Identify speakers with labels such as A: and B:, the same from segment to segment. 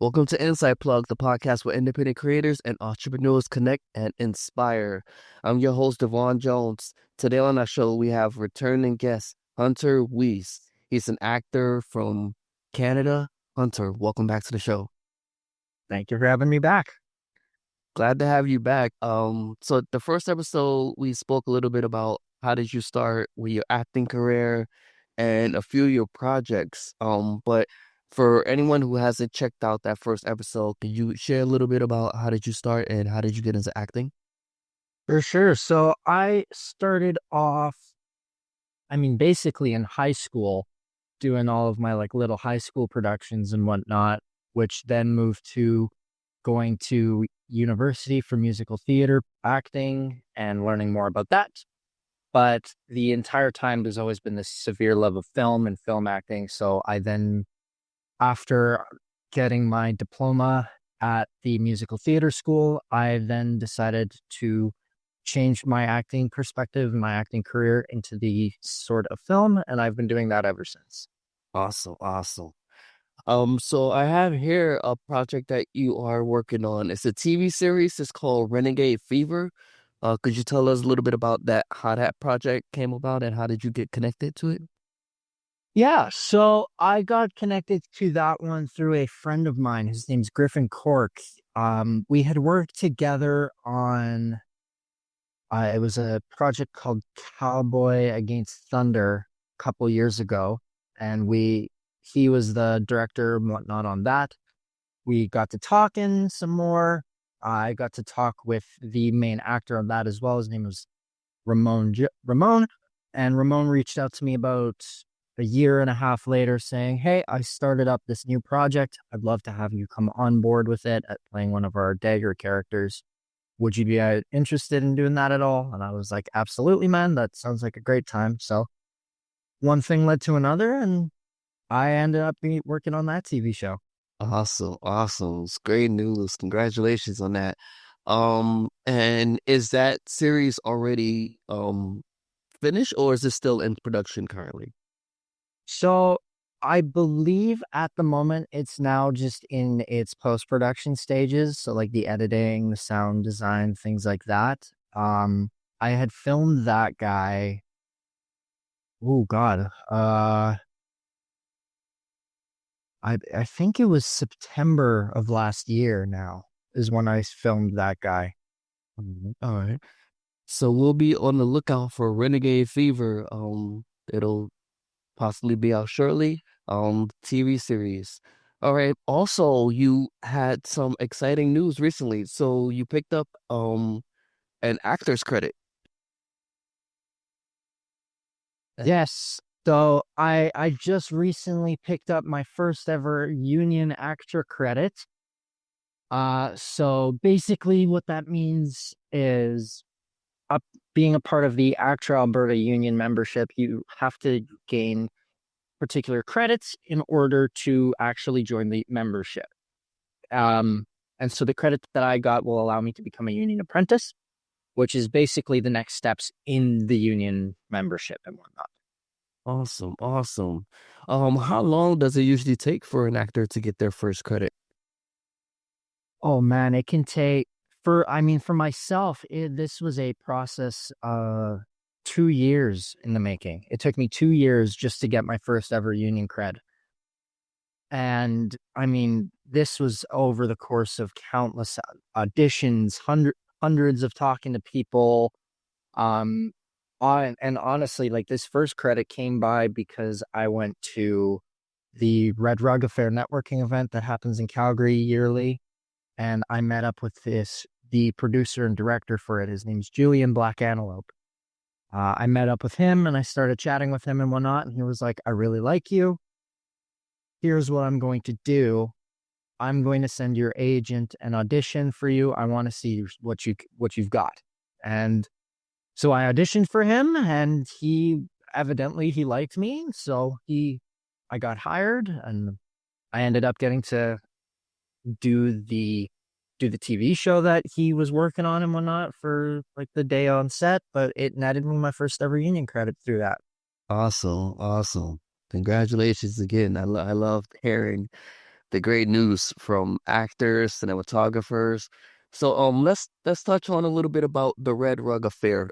A: Welcome to Inside Plug, the podcast where independent creators and entrepreneurs connect and inspire. I'm your host, Devon Jones. Today on our show, we have returning guest, Hunter Weist. He's an actor from Canada. Hunter, welcome back to the show.
B: Thank you for having me back.
A: Glad to have you back. So the first episode, we spoke a little bit about how did you start with your acting career and a few of your projects. But for anyone who hasn't checked out that first episode, can you share a little bit about how did you start and how did you get into acting?
B: For sure. So I started off, basically in high school, doing all of my little high school productions and whatnot, which then moved to going to university for musical theater acting and learning more about that. But the entire time, there's always been this severe love of film and film acting. So I then, after getting my diploma at the musical theater school, I then decided to change my acting perspective, my acting career into the sort of film, and I've been doing that ever since.
A: Awesome, awesome. So I have here a project that you are working on. It's a TV series. It's called Renegade Fever. Could you tell us a little bit about that, how that project came about, and how did you get connected to it?
B: Yeah, so I got connected to that one through a friend of mine. His name's Griffin Cork. We had worked together on it was a project called Cowboy Against Thunder a couple years ago, and he was the director and whatnot on that. We got to talking some more. I got to talk with the main actor on that as well. His name was Ramon, and Ramon reached out to me about a year and a half later saying, "Hey, I started up this new project. I'd love to have you come on board with it at playing one of our Dagger characters. Would you be interested in doing that at all?" And I was like, "Absolutely, man. That sounds like a great time." So one thing led to another, and I ended up working on that TV show.
A: Awesome, awesome. It's great news. Congratulations on that. And is that series already finished or is it still in production currently?
B: So I believe at the moment it's now just in its post-production stages. So like the editing, the sound design, things like that. I had filmed that guy. Oh God. I think it was September of last year now is when I filmed that guy.
A: All right. So we'll be on the lookout for Renegade Fever. It'll possibly be out shortly. TV series. All right. Also, you had some exciting news recently. So you picked up an actor's credit.
B: Yes. So I just recently picked up my first ever union actor credit. So basically what that means is up being a part of the Actor Alberta Union membership, you have to gain particular credits in order to actually join the membership. And so the credit that I got will allow me to become a union apprentice, which is basically the next steps in the union membership and whatnot.
A: Awesome, awesome. How long does it usually take for an actor to get their first credit?
B: Oh man, it can take for myself, this was a process 2 years in the making. It took me 2 years just to get my first ever union cred. And this was over the course of countless auditions, hundreds of talking to people. And honestly, like this first credit came by because I went to the Red Rug Affair networking event that happens in Calgary yearly. And I met up with the producer and director for it. His name's Julian Black Antelope. I met up with him and I started chatting with him and whatnot. And he was like, "I really like you. Here's what I'm going to do. I'm going to send your agent an audition for you. I want to see what you've got." And so I auditioned for him, and he liked me. So I got hired, and I ended up getting to do the TV show that he was working on and whatnot for like the day on set. But it netted me my first ever union credit through that.
A: Awesome, awesome. Congratulations again. I love hearing the great news from actors, cinematographers. So let's touch on a little bit about the Red Rug Affair.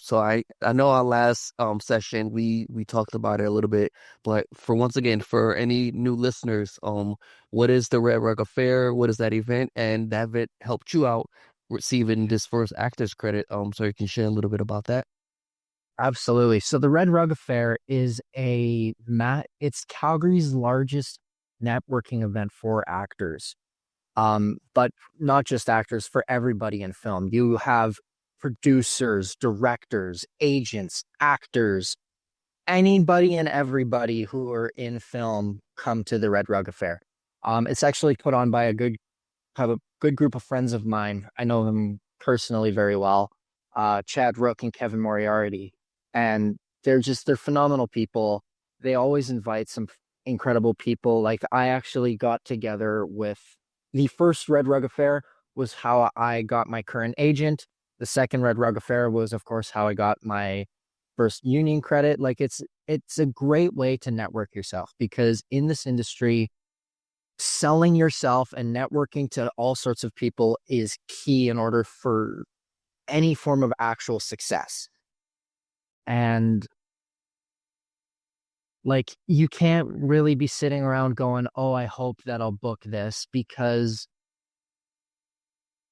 A: So I know our last session we talked about it a little bit, but for once again for any new listeners, what is the Red Rug Affair? What is that event? And that event helped you out receiving this first actors credit. So you can share a little bit about that.
B: Absolutely. So the Red Rug Affair is it's Calgary's largest networking event for actors. But not just actors, for everybody in film. You have producers, directors, agents, actors, anybody and everybody who are in film come to the Red Rug Affair. It's actually put on by have a good group of friends of mine. I know them personally very well. Chad Rook and Kevin Moriarty. And they're phenomenal people. They always invite some incredible people. Like I actually got together with the first Red Rug Affair was how I got my current agent. The second Red Rug Affair was, of course, how I got my first union credit. Like it's a great way to network yourself because in this industry, selling yourself and networking to all sorts of people is key in order for any form of actual success. And like you can't really be sitting around going, "Oh, I hope that I'll book this," because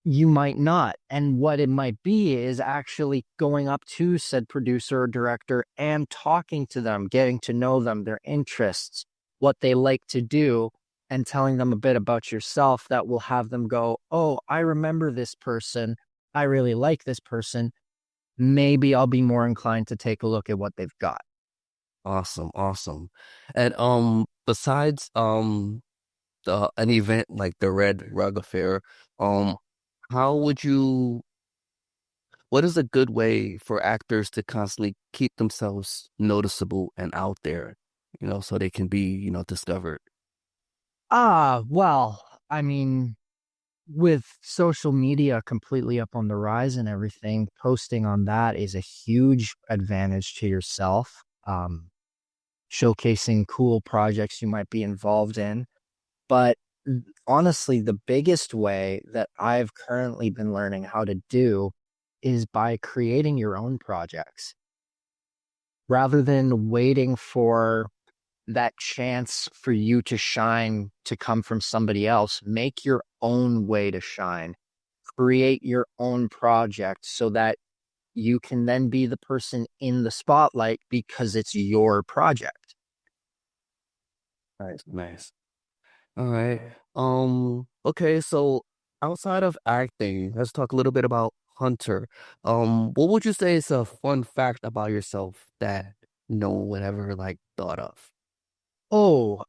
B: you might not. And what it might be is actually going up to said producer or director and talking to them, getting to know them, their interests, what they like to do, and telling them a bit about yourself that will have them go, "Oh, I remember this person. I really like this person. Maybe I'll be more inclined to take a look at what they've got."
A: Awesome, awesome. And besides an event like the Red Rug Affair, um how would you what is a good way for actors to constantly keep themselves noticeable and out there, so they can be, discovered?
B: Well, I mean, with social media completely up on the rise and everything, posting on that is a huge advantage to yourself. Showcasing cool projects you might be involved in. But honestly, the biggest way that I've currently been learning how to do is by creating your own projects rather than waiting for that chance for you to shine to come from somebody else. Make your own way to shine. Create your own project so that you can then be the person in the spotlight because it's your project.
A: Nice, nice. All right. Okay, so outside of acting, let's talk a little bit about Hunter. What would you say is a fun fact about yourself that no one would ever like thought of?
B: Oh,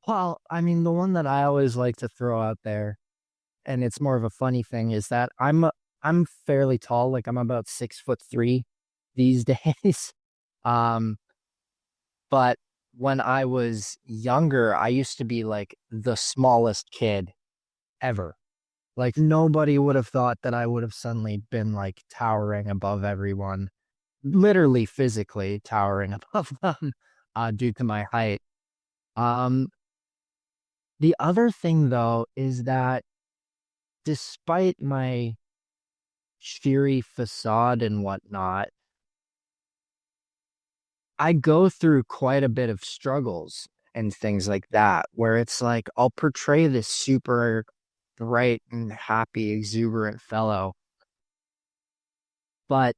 B: well, I mean, the one that I always like to throw out there, and it's more of a funny thing, is that I'm fairly tall, like I'm about 6'3" these days. Um, but when I was younger, I used to be like the smallest kid ever. Like nobody would have thought that I would have suddenly been like towering above everyone, literally physically towering above them, due to my height. Um, the other thing though is that despite my cheery facade and whatnot, I go through quite a bit of struggles and things like that, where it's like I'll portray this super bright and happy, exuberant fellow, but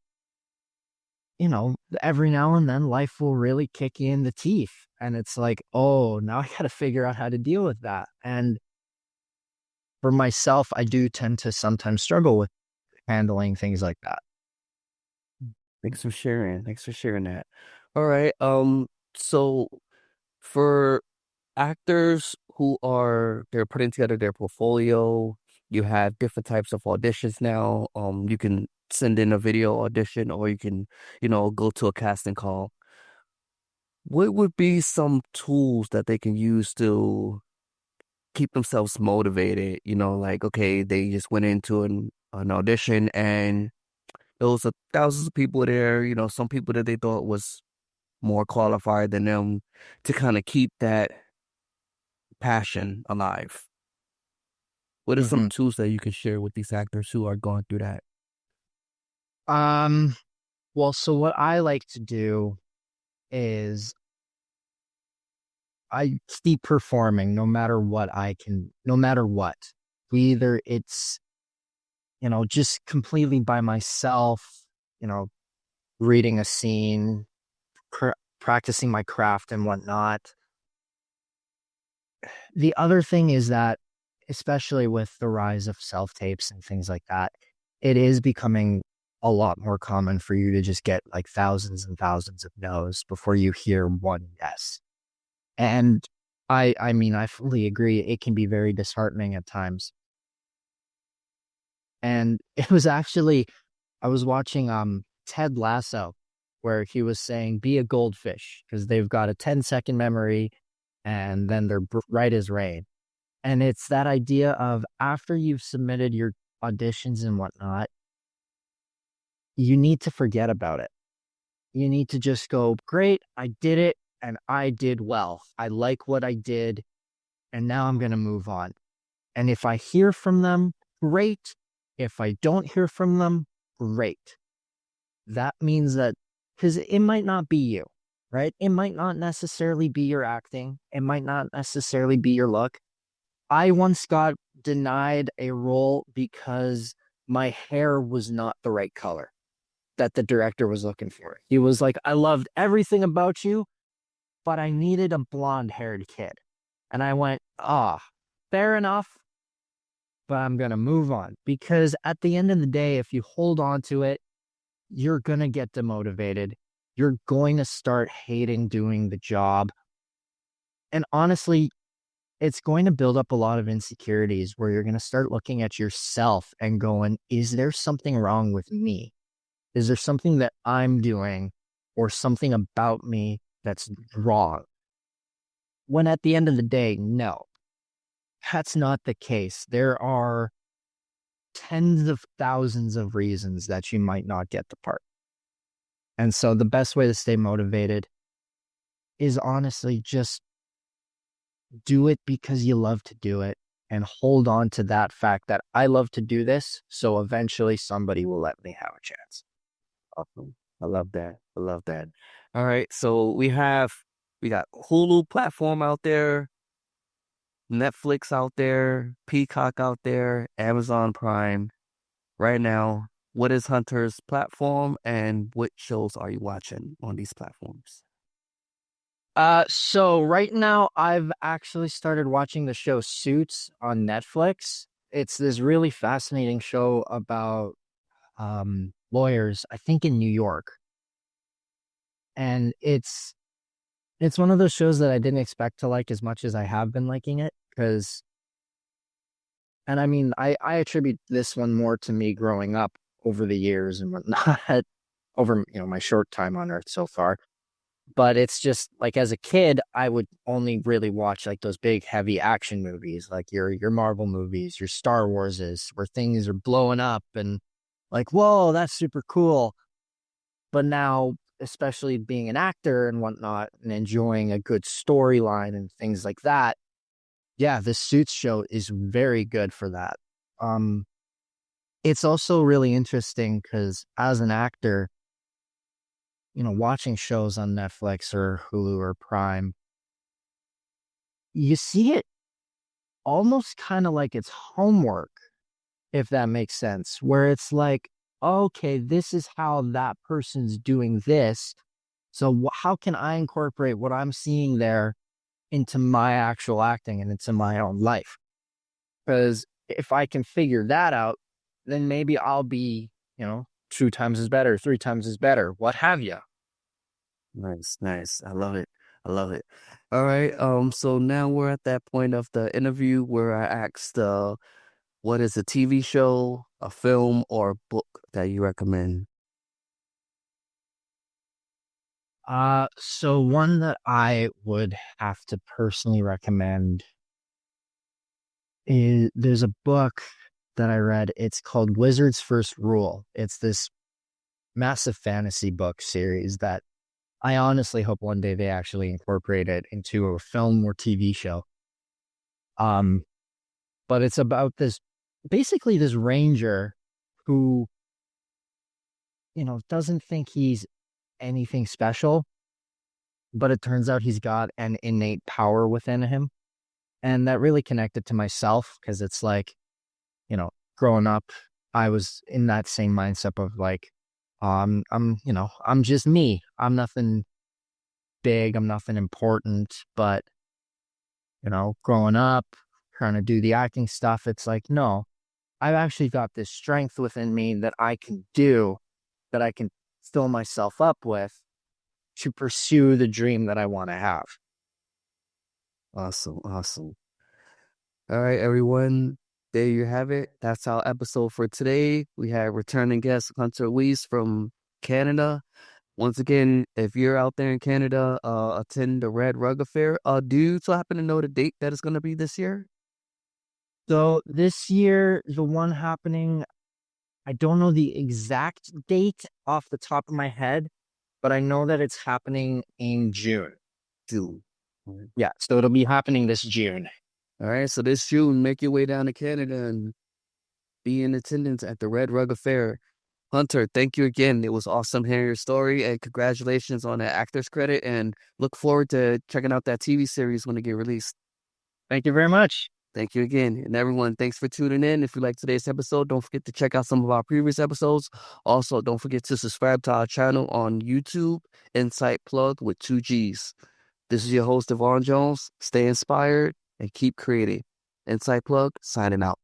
B: every now and then life will really kick you in the teeth. And it's like, oh, now I got to figure out how to deal with that. And for myself, I do tend to sometimes struggle with handling things like that.
A: Thanks for sharing. Thanks for sharing that. All right. So for actors who they're putting together their portfolio, you have different types of auditions now. You can send in a video audition or you can, go to a casting call. What would be some tools that they can use to keep themselves motivated? Like, okay, they just went into an audition and there was thousands of people there, some people that they thought was more qualified than them to kind of keep that. passion alive? What are some
B: Hmm.
A: tools that you could share with these actors who are going through that?
B: Um, well, so what I like to do is I keep performing no matter what I can, no matter what. Either it's, just completely by myself, you know, reading a scene, practicing my craft and whatnot. The other thing is that, especially with the rise of self tapes and things like that, it is becoming a lot more common for you to just get like thousands and thousands of no's before you hear one yes. And I mean, I fully agree. It can be very disheartening at times. And it was actually, I was watching Ted Lasso, where he was saying, be a goldfish, because they've got a 10-second memory and then they're right as rain. And it's that idea of after you've submitted your auditions and whatnot, you need to forget about it. You need to just go, great, I did it and I did well. I like what I did. And now I'm going to move on. And if I hear from them, great. If I don't hear from them, great. That means that because it might not be you, right? It might not necessarily be your acting. It might not necessarily be your look. I once got denied a role because my hair was not the right color that the director was looking for. He was like, I loved everything about you, but I needed a blonde haired kid. And I went, fair enough, but I'm going to move on because at the end of the day, if you hold on to it, you're going to get demotivated. You're going to start hating doing the job. And honestly, it's going to build up a lot of insecurities where you're going to start looking at yourself and going, is there something wrong with me? Is there something that I'm doing or something about me that's wrong? When at the end of the day, no, that's not the case. There are tens of thousands of reasons that you might not get the part. And so the best way to stay motivated is honestly just do it because you love to do it and hold on to that fact that I love to do this. So eventually somebody will let me have a chance.
A: Awesome. I love that. I love that. All right. So we got Hulu platform out there, Netflix out there, Peacock out there, Amazon Prime. Right now, what is Hunter's platform and what shows are you watching on these platforms?
B: So right now I've actually started watching the show Suits on Netflix. It's this really fascinating show about lawyers, I think in New York. And it's one of those shows that I didn't expect to like as much as I have been liking it because and I mean I attribute this one more to me growing up over the years and whatnot over my short time on earth so far. But it's just like as a kid, I would only really watch like those big heavy action movies, like your Marvel movies, your Star Warses, where things are blowing up and like, whoa, that's super cool. But now, especially being an actor and whatnot, and enjoying a good storyline and things like that, yeah, this Suits show is very good for that. Um, it's also really interesting because as an actor, watching shows on Netflix or Hulu or Prime, you see it almost kind of like it's homework, if that makes sense, where it's like, okay, this is how that person's doing this. So how can I incorporate what I'm seeing there into my actual acting and into my own life? Because if I can figure that out, then maybe I'll be, 2 times as better, 3 times as better, what have you.
A: Nice, nice. I love it. I love it. All right. So now we're at that point of the interview where I asked, what is a TV show, a film, or a book that you recommend?
B: So one that I would have to personally recommend is there's a book that I read. It's called Wizard's First Rule. It's this massive fantasy book series that I honestly hope one day they actually incorporate it into a film or TV show. Um, but it's about this basically this ranger who, doesn't think he's anything special, but it turns out he's got an innate power within him. And that really connected to myself because it's like, growing up, I was in that same mindset of like, I'm just me. I'm nothing big. I'm nothing important. But, growing up, trying to do the acting stuff, it's like, no, I've actually got this strength within me that I can do, that I can fill myself up with to pursue the dream that I want to have.
A: Awesome, awesome. All right, everyone. There you have it. That's our episode for today. We had returning guest Hunter Weist from Canada. Once again, if you're out there in Canada, attend the Red Rug Affair. Do you so happen to know the date that it's going to be this year?
B: So this year, the one happening, I don't know the exact date off the top of my head, but I know that it's happening in June.
A: June.
B: Yeah, so it'll be happening this June.
A: All right, so this June, make your way down to Canada and be in attendance at the Red Rug Affair. Hunter, thank you again. It was awesome hearing your story, and congratulations on that actor's credit, and look forward to checking out that TV series when it get released.
B: Thank you very much.
A: Thank you again. And everyone, thanks for tuning in. If you like today's episode, don't forget to check out some of our previous episodes. Also, don't forget to subscribe to our channel on YouTube, Insight Plug with 2 Gs. This is your host, Devon Jones. Stay inspired and keep creating. Insight Plug, signing out.